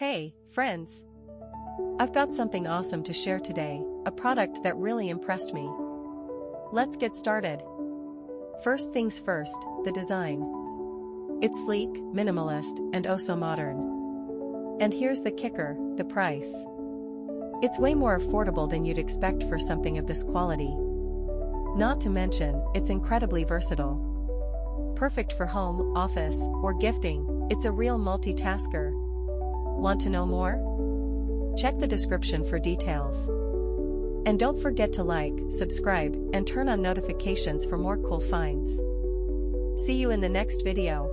Hey, friends! I've got something awesome to share today, a product that really impressed me. Let's get started. First things first, the design. It's sleek, minimalist, and oh so modern. And here's the kicker, the price. It's way more affordable than you'd expect for something of this quality. Not to mention, it's incredibly versatile. Perfect for home, office, or gifting, it's a real multitasker. Want to know more? Check the description for details. And don't forget to like, subscribe, and turn on notifications for more cool finds. See you in the next video.